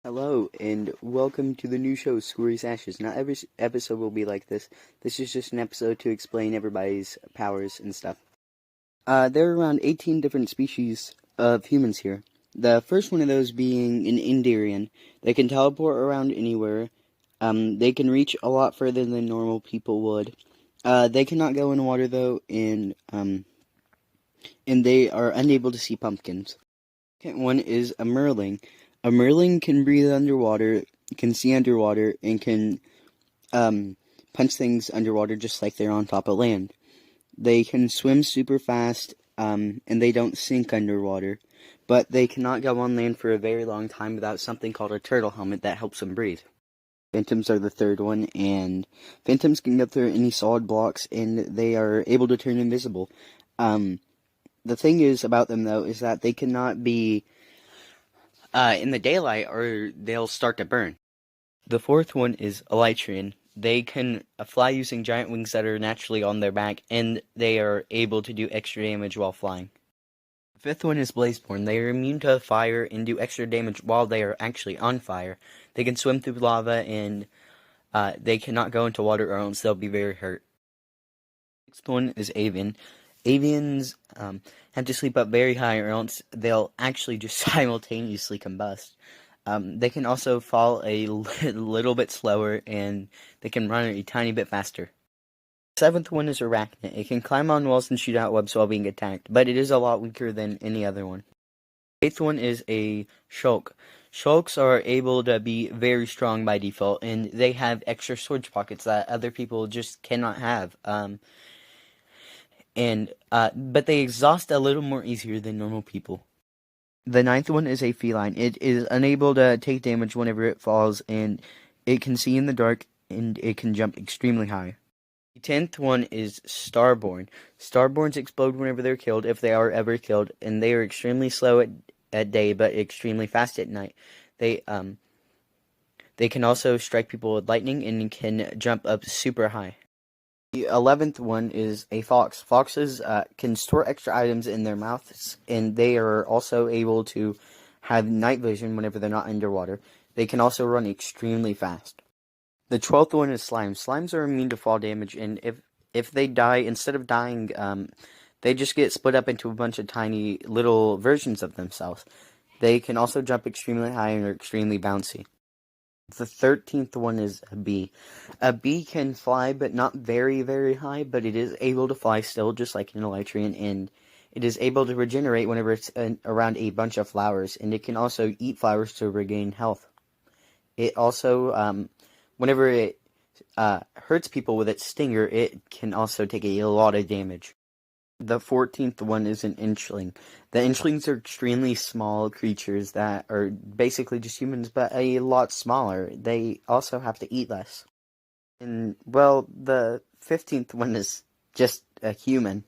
Hello, and welcome to the new show, Scoria's Ashes. Not every episode will be like this. This is just an episode to explain everybody's powers and stuff. There are around 18 different species of humans here. The first one of those being an Indarian. They can teleport around anywhere. They can reach a lot further than normal people would. They cannot go in water, though, and they are unable to see pumpkins. The second one is a Merling. A Merling can breathe underwater, can see underwater, and can punch things underwater just like they're on top of land. They can swim super fast, and they don't sink underwater, but they cannot go on land for a very long time without something called a turtle helmet that helps them breathe. Phantoms are the third one, and Phantoms can go through any solid blocks, and they are able to turn invisible. The thing is about them, though, is that they cannot be in the daylight or they'll start to burn. The fourth one is Elytrian. They can fly using giant wings that are naturally on their back, and they are able to do extra damage while flying. The fifth one is Blazeborn. They are immune to fire and do extra damage while they are actually on fire. They can swim through lava, and they cannot go into water or else they'll be very hurt. The sixth one is Avian. Avians have to sleep up very high or else they'll actually just simultaneously combust. They can also fall a little bit slower, and they can run a tiny bit faster. The seventh one is Arachnid. It can climb on walls and shoot out webs while being attacked, but it is a lot weaker than any other one. The eighth one is a Shulk. Shulks are able to be very strong by default, and they have extra storage pockets that other people just cannot have. But they exhaust a little more easier than normal people. The ninth one is a feline. It is unable to take damage whenever it falls, and it can see in the dark, and it can jump extremely high. The 10th one is Starborn. Starborns explode whenever they're killed, if they are ever killed, and they are extremely slow at day, but extremely fast at night. They can also strike people with lightning and can jump up super high. The 11th one is a fox. Foxes can store extra items in their mouths, and they are also able to have night vision whenever they're not underwater. They can also run extremely fast. The 12th one is slimes. Slimes are immune to fall damage, and if they die, instead of dying, they just get split up into a bunch of tiny little versions of themselves. They can also jump extremely high and are extremely bouncy. The 13th one is a bee. A bee can fly, but not very, very high, but it is able to fly still, just like an elytrian, and it is able to regenerate whenever it's around a bunch of flowers, and it can also eat flowers to regain health. It also, whenever it hurts people with its stinger, it can also take a lot of damage. The 14th one is an inchling. The inchlings are extremely small creatures that are basically just humans, but a lot smaller. They also have to eat less. And, well, the 15th one is just a human.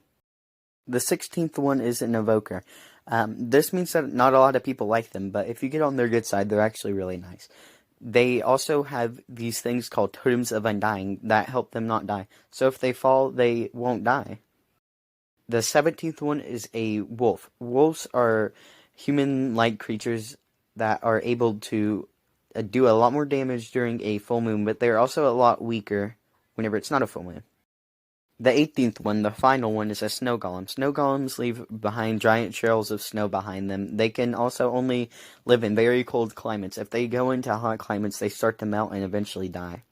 The 16th one is an evoker. This means that not a lot of people like them, but if you get on their good side, they're actually really nice. They also have these things called totems of undying that help them not die. So if they fall, they won't die. The 17th one is a wolf. Wolves are human-like creatures that are able to do a lot more damage during a full moon, but they're also a lot weaker whenever it's not a full moon. The 18th one, the final one, is a snow golem. Snow golems leave behind giant trails of snow behind them. They can also only live in very cold climates. If they go into hot climates, they start to melt and eventually die.